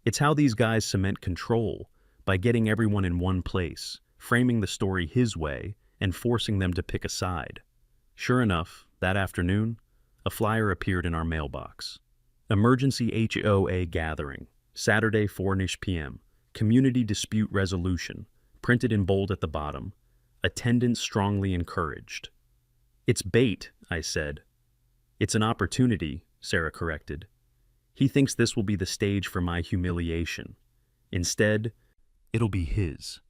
"It's how these guys cement control, by getting everyone in one place, framing the story his way, and forcing them to pick a side." Sure enough, that afternoon, a flyer appeared in our mailbox. "Emergency HOA gathering, Saturday 4-ish p.m. Community dispute resolution," printed in bold at the bottom. "Attendance strongly encouraged." "It's bait," I said. "It's an opportunity," Sarah corrected. "He thinks this will be the stage for my humiliation. Instead, it'll be his."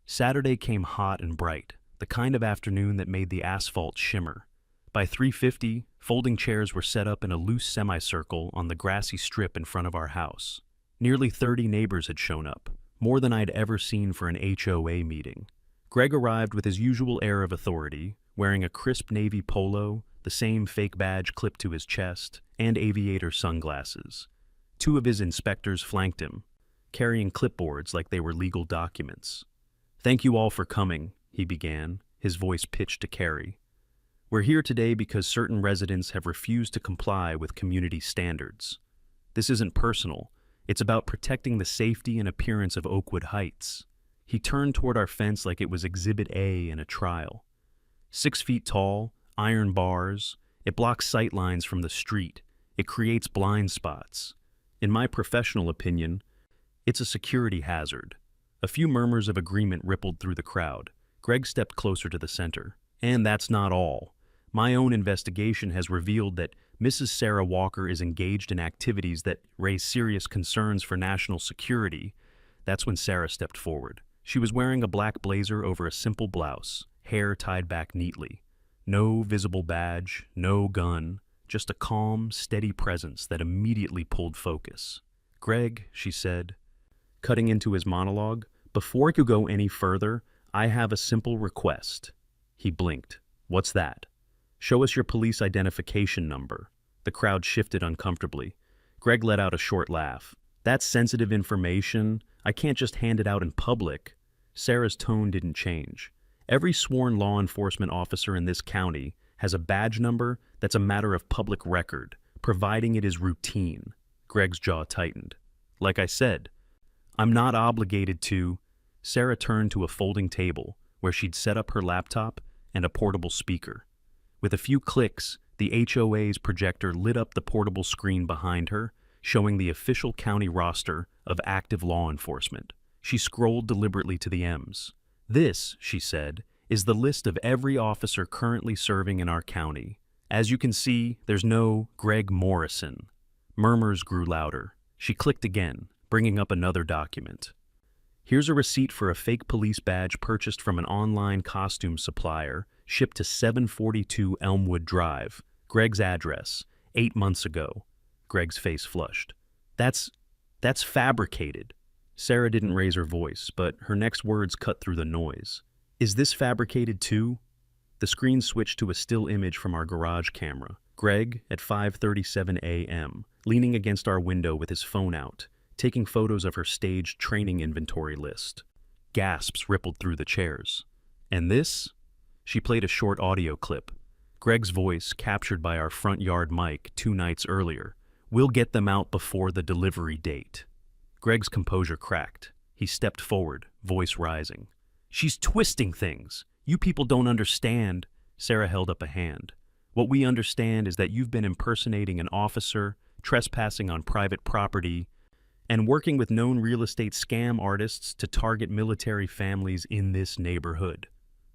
Saturday came hot and bright, the kind of afternoon that made the asphalt shimmer. By 3:50, folding chairs were set up in a loose semicircle on the grassy strip in front of our house. Nearly 30 neighbors had shown up, more than I'd ever seen for an HOA meeting. Greg arrived with his usual air of authority, wearing a crisp navy polo, the same fake badge clipped to his chest, and aviator sunglasses. 2 of his inspectors flanked him, carrying clipboards like they were legal documents. "Thank you all for coming," he began, his voice pitched to Carrie. "We're here today because certain residents have refused to comply with community standards. This isn't personal. It's about protecting the safety and appearance of Oakwood Heights." He turned toward our fence like it was Exhibit A in a trial. 6 feet tall, iron bars. It blocks sight lines from the street. It creates blind spots. In my professional opinion, it's a security hazard. A few murmurs of agreement rippled through the crowd. Greg stepped closer to the center. "And that's not all. My own investigation has revealed that Mrs. Sarah Walker is engaged in activities that raise serious concerns for national security." That's when Sarah stepped forward. She was wearing a black blazer over a simple blouse, hair tied back neatly. No visible badge, no gun, just a calm, steady presence that immediately pulled focus. "Greg," she said, cutting into his monologue, "before you go any further, I have a simple request." He blinked. "What's that?" "Show us your police identification number." The crowd shifted uncomfortably. Greg let out a short laugh. "That's sensitive information. I can't just hand it out in public." Sarah's tone didn't change. "Every sworn law enforcement officer in this county has a badge number that's a matter of public record, providing it is routine." Greg's jaw tightened. "Like I said, I'm not obligated to." Sarah turned to a folding table where she'd set up her laptop and a portable speaker. With a few clicks, the HOA's projector lit up the portable screen behind her, showing the official county roster of active law enforcement. She scrolled deliberately to the M's. "This," she said, "is the list of every officer currently serving in our county. As you can see, there's no Greg Morrison." Murmurs grew louder. She clicked again, bringing up another document. "Here's a receipt for a fake police badge purchased from an online costume supplier, shipped to 742 Elmwood Drive. Greg's address, 8 months ago." Greg's face flushed. That's fabricated." Sarah didn't raise her voice, but her next words cut through the noise. "Is this fabricated too?" The screen switched to a still image from our garage camera. Greg, at 5:37 a.m., leaning against our window with his phone out, taking photos of her staged training inventory list. Gasps rippled through the chairs. "And this?" She played a short audio clip. Greg's voice, captured by our front yard mic 2 nights earlier. "We'll get them out before the delivery date." Greg's composure cracked. He stepped forward, voice rising. "She's twisting things. You people don't understand." Sarah held up a hand. What we understand is that you've been impersonating an officer, trespassing on private property, and working with known real estate scam artists to target military families in this neighborhood.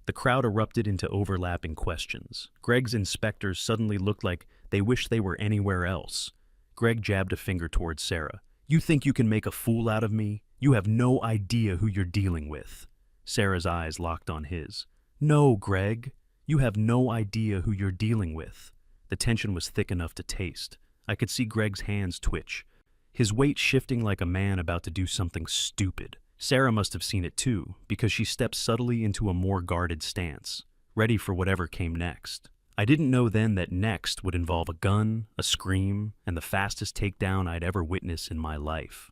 The crowd erupted into overlapping questions. Greg's inspectors suddenly looked like they wished they were anywhere else. Greg jabbed a finger towards Sarah. You think you can make a fool out of me? You have no idea who you're dealing with. Sarah's eyes locked on his. No, Greg. You have no idea who you're dealing with. The tension was thick enough to taste. I could see Greg's hands twitch, his weight shifting like a man about to do something stupid. Sarah must have seen it too, because she stepped subtly into a more guarded stance, ready for whatever came next. I didn't know then that next would involve a gun, a scream, and the fastest takedown I'd ever witnessed in my life.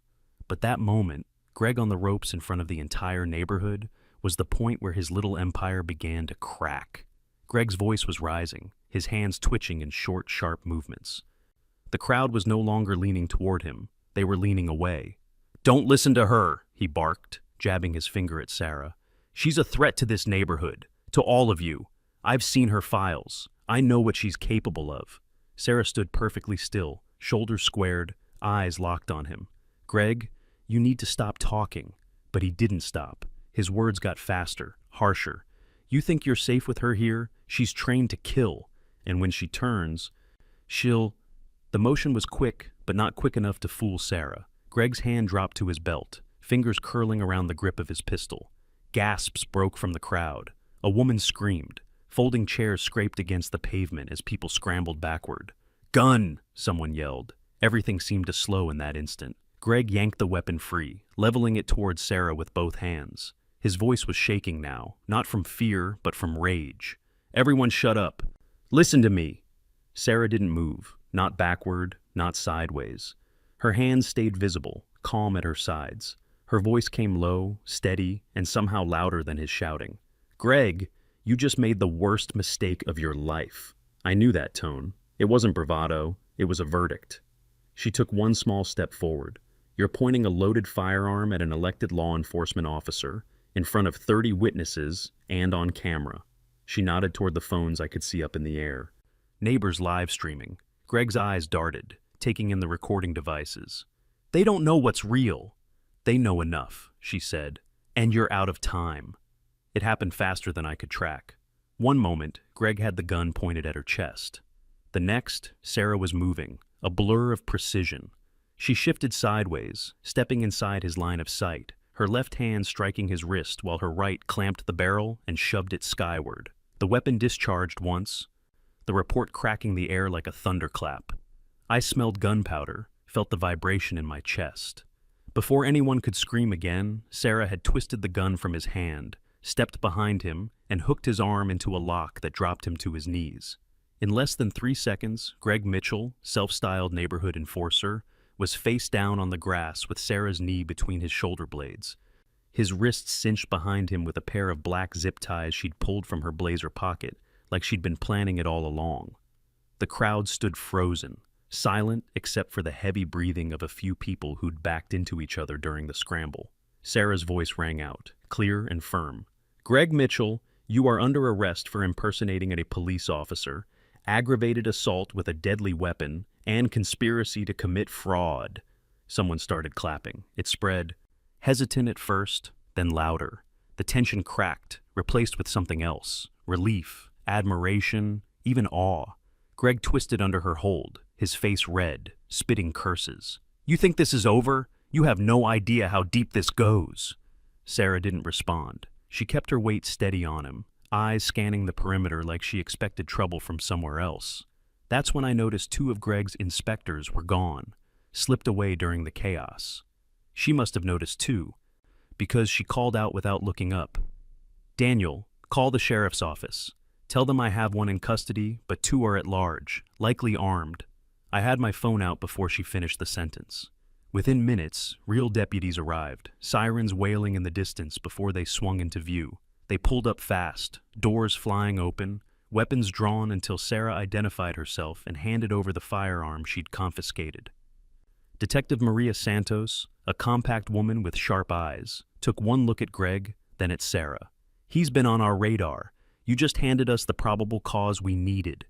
But that moment, Greg on the ropes in front of the entire neighborhood, was the point where his little empire began to crack. Greg's voice was rising, his hands twitching in short, sharp movements. The crowd was no longer leaning toward him. They were leaning away. Don't listen to her, he barked, jabbing his finger at Sarah. She's a threat to this neighborhood, to all of you. I've seen her files. I know what she's capable of. Sarah stood perfectly still, shoulders squared, eyes locked on him. Greg, you need to stop talking. But he didn't stop. His words got faster, harsher. You think you're safe with her here? She's trained to kill. And when she turns, she'll... The motion was quick, but not quick enough to fool Sarah. Greg's hand dropped to his belt, fingers curling around the grip of his pistol. Gasps broke from the crowd. A woman screamed. Folding chairs scraped against the pavement as people scrambled backward. Gun! Someone yelled. Everything seemed to slow in that instant. Greg yanked the weapon free, leveling it towards Sarah with both hands. His voice was shaking now, not from fear, but from rage. Everyone shut up. Listen to me. Sarah didn't move, not backward, not sideways. Her hands stayed visible, calm at her sides. Her voice came low, steady, and somehow louder than his shouting. Greg, you just made the worst mistake of your life. I knew that tone. It wasn't bravado, it was a verdict. She took one small step forward. You're pointing a loaded firearm at an elected law enforcement officer, in front of 30 witnesses, and on camera. She nodded toward the phones I could see up in the air. Neighbors live streaming. Greg's eyes darted, taking in the recording devices. They don't know what's real. They know enough, she said. And you're out of time. It happened faster than I could track. One moment, Greg had the gun pointed at her chest. The next, Sarah was moving, a blur of precision. She shifted sideways, stepping inside his line of sight, her left hand striking his wrist while her right clamped the barrel and shoved it skyward. The weapon discharged once, the report cracking the air like a thunderclap. I smelled gunpowder, felt the vibration in my chest. Before anyone could scream again, Sarah had twisted the gun from his hand, stepped behind him, and hooked his arm into a lock that dropped him to his knees. In less than 3 seconds, Greg Mitchell, self-styled neighborhood enforcer, was face down on the grass with Sarah's knee between his shoulder blades. His wrists cinched behind him with a pair of black zip ties she'd pulled from her blazer pocket, like she'd been planning it all along. The crowd stood frozen, silent except for the heavy breathing of a few people who'd backed into each other during the scramble. Sarah's voice rang out, clear and firm. Greg Mitchell, you are under arrest for impersonating a police officer, aggravated assault with a deadly weapon, and conspiracy to commit fraud. Someone started clapping. It spread, hesitant at first, then louder. The tension cracked, replaced with something else. Relief, admiration, even awe. Greg twisted under her hold, his face red, spitting curses. You think this is over? You have no idea how deep this goes. Sarah didn't respond. She kept her weight steady on him, eyes scanning the perimeter like she expected trouble from somewhere else. That's when I noticed 2 of Greg's inspectors were gone, slipped away during the chaos. She must have noticed too, because she called out without looking up. Daniel, call the sheriff's office. Tell them I have one in custody, but 2 are at large, likely armed. I had my phone out before she finished the sentence. Within minutes, real deputies arrived, sirens wailing in the distance before they swung into view. They pulled up fast, doors flying open, weapons drawn until Sarah identified herself and handed over the firearm she'd confiscated. Detective Maria Santos, a compact woman with sharp eyes, took one look at Greg, then at Sarah. He's been on our radar. You just handed us the probable cause we needed."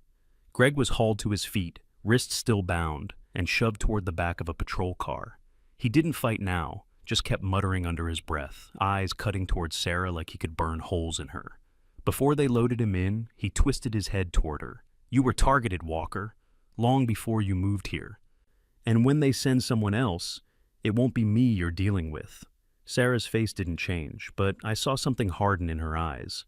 Greg was hauled to his feet, wrists still bound, and shoved toward the back of a patrol car. He didn't fight now, just kept muttering under his breath, eyes cutting toward Sarah like he could burn holes in her. Before they loaded him in, he twisted his head toward her. "You were targeted, Walker, long before you moved here. And when they send someone else, it won't be me you're dealing with." Sarah's face didn't change, but I saw something harden in her eyes.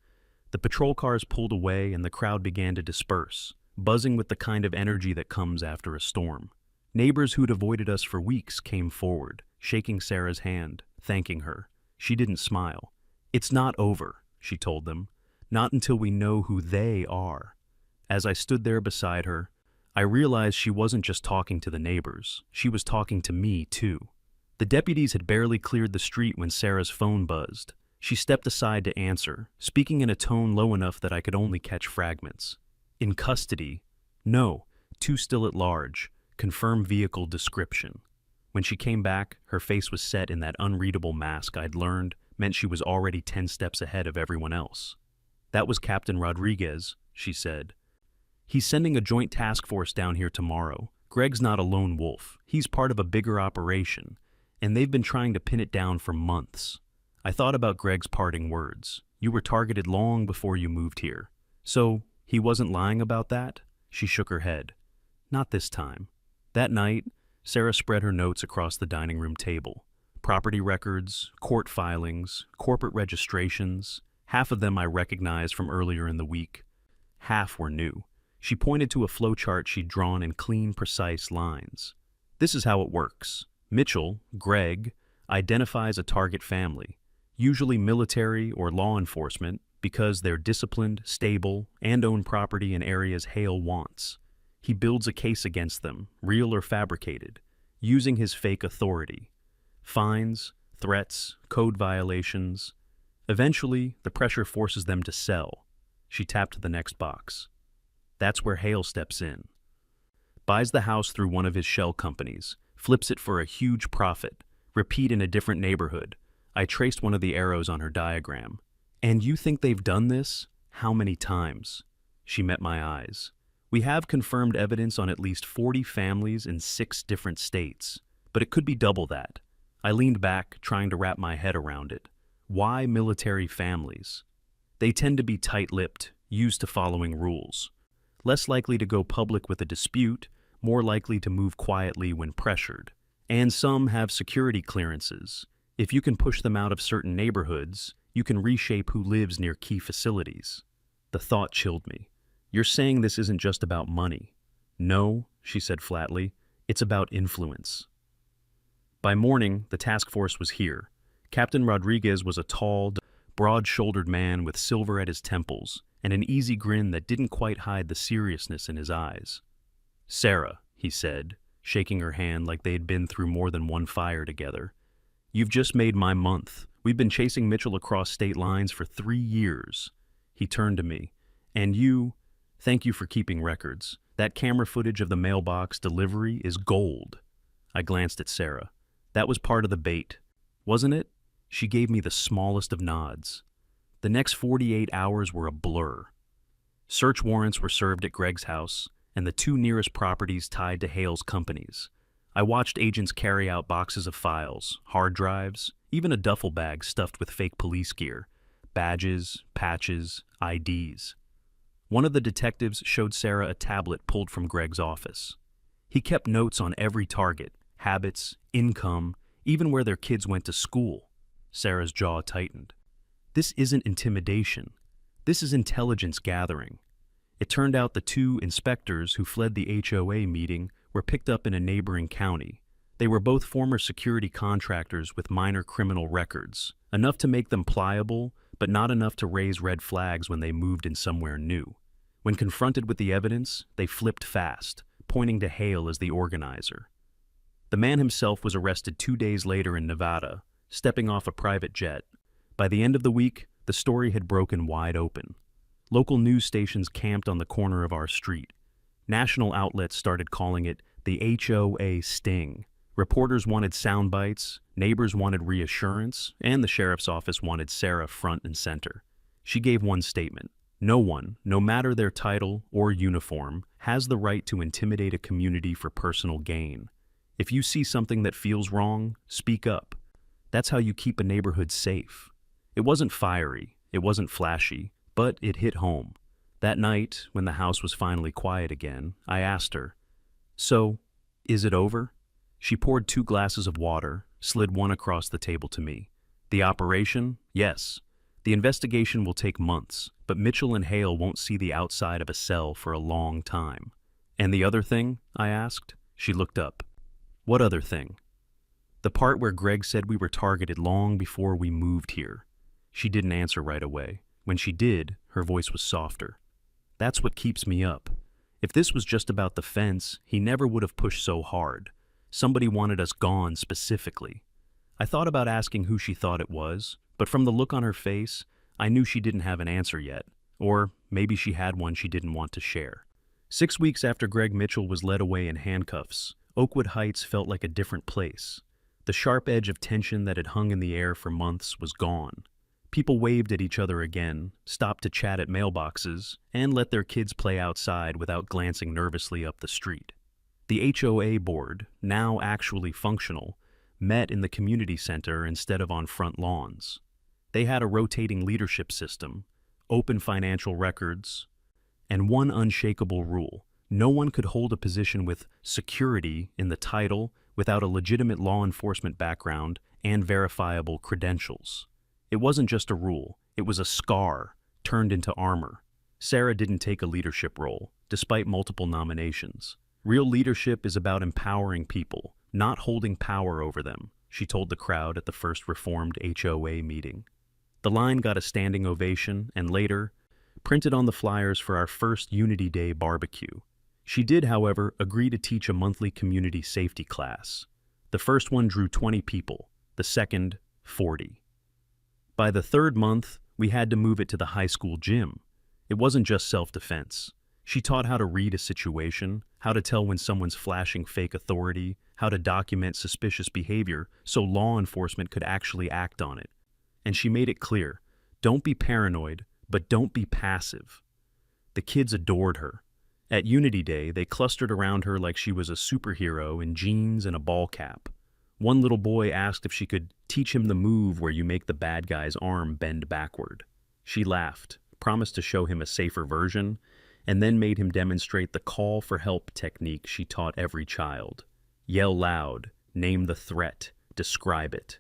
The patrol cars pulled away and the crowd began to disperse, buzzing with the kind of energy that comes after a storm. Neighbors who'd avoided us for weeks came forward, shaking Sarah's hand, thanking her. She didn't smile. "It's not over," she told them. "Not until we know who they are." As I stood there beside her, I realized she wasn't just talking to the neighbors. She was talking to me, too. The deputies had barely cleared the street when Sarah's phone buzzed. She stepped aside to answer, speaking in a tone low enough that I could only catch fragments. "In custody? No, two still at large. Confirm vehicle description." When she came back, her face was set in that unreadable mask I'd learned meant she was already 10 steps ahead of everyone else. "That was Captain Rodriguez," she said. "He's sending a joint task force down here tomorrow. Greg's not a lone wolf. He's part of a bigger operation, and they've been trying to pin it down for months." I thought about Greg's parting words. "You were targeted long before you moved here." "So, he wasn't lying about that?" She shook her head. "Not this time." That night, Sarah spread her notes across the dining room table. Property records, court filings, corporate registrations. Half of them I recognized from earlier in the week. Half were new. She pointed to a flowchart she'd drawn in clean, precise lines. "This is how it works. Mitchell, Greg, identifies a target family, usually military or law enforcement, because they're disciplined, stable, and own property in areas Hale wants. He builds a case against them, real or fabricated, using his fake authority. Fines, threats, code violations. Eventually, the pressure forces them to sell." She tapped the next box. "That's where Hale steps in. Buys the house through one of his shell companies, flips it for a huge profit, repeat in a different neighborhood." I traced one of the arrows on her diagram. "And you think they've done this? How many times?" She met my eyes. "We have confirmed evidence on at least 40 families in 6 different states, but it could be double that." I leaned back, trying to wrap my head around it. Why military families? They tend to be tight-lipped, used to following rules. Less likely to go public with a dispute, more likely to move quietly when pressured. And some have security clearances. If you can push them out of certain neighborhoods, you can reshape who lives near key facilities. The thought chilled me. "You're saying this isn't just about money?" "No," she said flatly. "It's about influence." By morning, the task force was here. Captain Rodriguez was a tall, broad-shouldered man with silver at his temples and an easy grin that didn't quite hide the seriousness in his eyes. "Sarah," he said, shaking her hand like they had been through more than one fire together. "You've just made my month. We've been chasing Mitchell across state lines for 3 years. He turned to me. "And you, thank you for keeping records. That camera footage of the mailbox delivery is gold." I glanced at Sarah. "That was part of the bait, wasn't it?" She gave me the smallest of nods. The next 48 hours were a blur. Search warrants were served at Greg's house, and the 2 nearest properties tied to Hale's companies. I watched agents carry out boxes of files, hard drives, even a duffel bag stuffed with fake police gear, badges, patches, IDs. One of the detectives showed Sarah a tablet pulled from Greg's office. He kept notes on every target, habits, income, even where their kids went to school. Sarah's jaw tightened. "This isn't intimidation. This is intelligence gathering." It turned out the 2 inspectors who fled the HOA meeting were picked up in a neighboring county. They were both former security contractors with minor criminal records, enough to make them pliable, but not enough to raise red flags when they moved in somewhere new. When confronted with the evidence, they flipped fast, pointing to Hale as the organizer. The man himself was arrested 2 days later in Nevada, stepping off a private jet. By the end of the week, the story had broken wide open. Local news stations camped on the corner of our street. National outlets started calling it the HOA sting. Reporters wanted sound bites, neighbors wanted reassurance, and the sheriff's office wanted Sarah front and center. She gave one statement: No one, no matter their title or uniform, has the right to intimidate a community for personal gain. If you see something that feels wrong, speak up. That's how you keep a neighborhood safe. It wasn't fiery, it wasn't flashy, but it hit home. That night, when the house was finally quiet again, I asked her, "So, is it over?" She poured 2 glasses of water, slid one across the table to me. "The operation? Yes. The investigation will take months, but Mitchell and Hale won't see the outside of a cell for a long time." "And the other thing?" I asked. She looked up. "What other thing?" "The part where Greg said we were targeted long before we moved here." She didn't answer right away. When she did, her voice was softer. "That's what keeps me up. If this was just about the fence, he never would have pushed so hard. Somebody wanted us gone specifically." I thought about asking who she thought it was, but from the look on her face, I knew she didn't have an answer yet. Or maybe she had one she didn't want to share. 6 weeks after Greg Mitchell was led away in handcuffs, Oakwood Heights felt like a different place. The sharp edge of tension that had hung in the air for months was gone. People waved at each other again, stopped to chat at mailboxes, and let their kids play outside without glancing nervously up the street. The HOA board, now actually functional, met in the community center instead of on front lawns. They had a rotating leadership system, open financial records, and one unshakable rule: no one could hold a position with security in the title without a legitimate law enforcement background and verifiable credentials. It wasn't just a rule, it was a scar turned into armor. Sarah didn't take a leadership role, despite multiple nominations. "Real leadership is about empowering people, not holding power over them," she told the crowd at the first reformed HOA meeting. The line got a standing ovation and later, printed on the flyers for our first Unity Day barbecue. She did, however, agree to teach a monthly community safety class. The first one drew 20 people, the second, 40. By the third month, we had to move it to the high school gym. It wasn't just self-defense. She taught how to read a situation, how to tell when someone's flashing fake authority, how to document suspicious behavior so law enforcement could actually act on it. And she made it clear, don't be paranoid, but don't be passive. The kids adored her. At Unity Day, they clustered around her like she was a superhero in jeans and a ball cap. One little boy asked if she could teach him the move where you make the bad guy's arm bend backward. She laughed, promised to show him a safer version, and then made him demonstrate the call for help technique she taught every child. Yell loud, name the threat, describe it.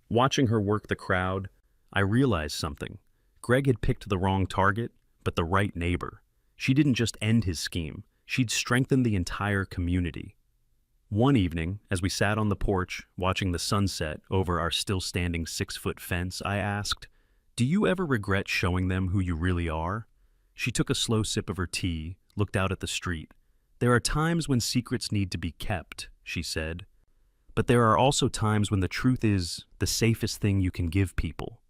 Watching her work the crowd, I realized something. Greg had picked the wrong target, but the right neighbor. She didn't just end his scheme, she'd strengthened the entire community. One evening, as we sat on the porch, watching the sunset over our still-standing 6-foot fence, I asked, "Do you ever regret showing them who you really are?" She took a slow sip of her tea, looked out at the street. "There are times when secrets need to be kept," she said. "But there are also times when the truth is the safest thing you can give people."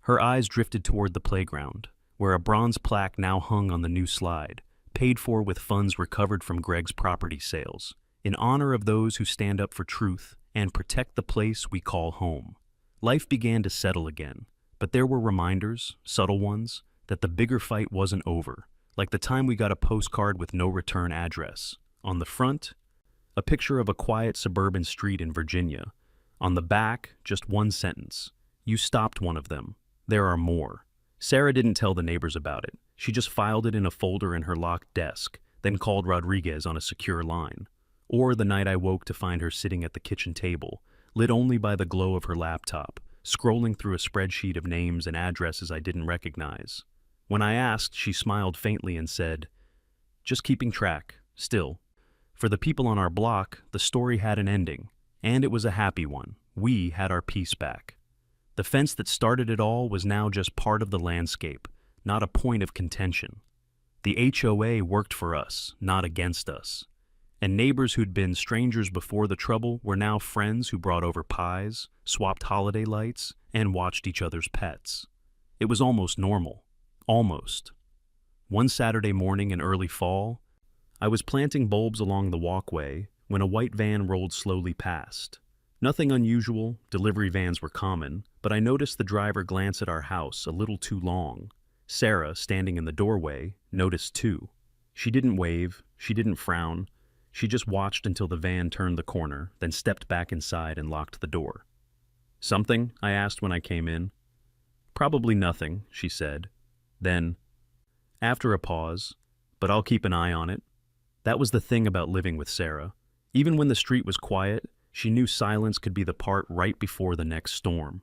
Her eyes drifted toward the playground, where a bronze plaque now hung on the new slide, paid for with funds recovered from Greg's property sales, in honor of those who stand up for truth and protect the place we call home. Life began to settle again, but there were reminders, subtle ones, that the bigger fight wasn't over, like the time we got a postcard with no return address. On the front, a picture of a quiet suburban street in Virginia. On the back, just one sentence: "You stopped one of them. There are more." Sarah didn't tell the neighbors about it. She just filed it in a folder in her locked desk, then called Rodriguez on a secure line. Or the night I woke to find her sitting at the kitchen table, lit only by the glow of her laptop, scrolling through a spreadsheet of names and addresses I didn't recognize. When I asked, she smiled faintly and said, "Just keeping track, still." For the people on our block, the story had an ending, and it was a happy one. We had our peace back. The fence that started it all was now just part of the landscape, not a point of contention. The HOA worked for us, not against us. And neighbors who'd been strangers before the trouble were now friends who brought over pies, swapped holiday lights, and watched each other's pets. It was almost normal. Almost. One Saturday morning in early fall, I was planting bulbs along the walkway when a white van rolled slowly past. Nothing unusual, delivery vans were common, but I noticed the driver glance at our house a little too long. Sarah, standing in the doorway, noticed too. She didn't wave, she didn't frown. She just watched until the van turned the corner, then stepped back inside and locked the door. "Something?" I asked when I came in. "Probably nothing," she said. Then, after a pause, "But I'll keep an eye on it." That was the thing about living with Sarah. Even when the street was quiet, she knew silence could be the part right before the next storm.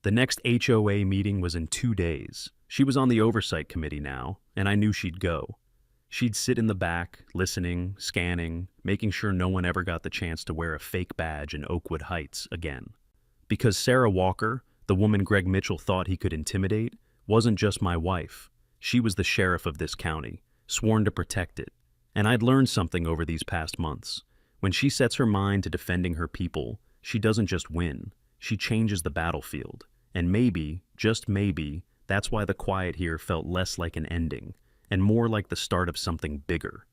The next HOA meeting was in 2 days. She was on the oversight committee now, and I knew she'd go. She'd sit in the back, listening, scanning, making sure no one ever got the chance to wear a fake badge in Oakwood Heights again. Because Sarah Walker, the woman Greg Mitchell thought he could intimidate, wasn't just my wife. She was the sheriff of this county, sworn to protect it. And I'd learned something over these past months. When she sets her mind to defending her people, she doesn't just win. She changes the battlefield. And maybe, just maybe, that's why the quiet here felt less like an ending and more like the start of something bigger.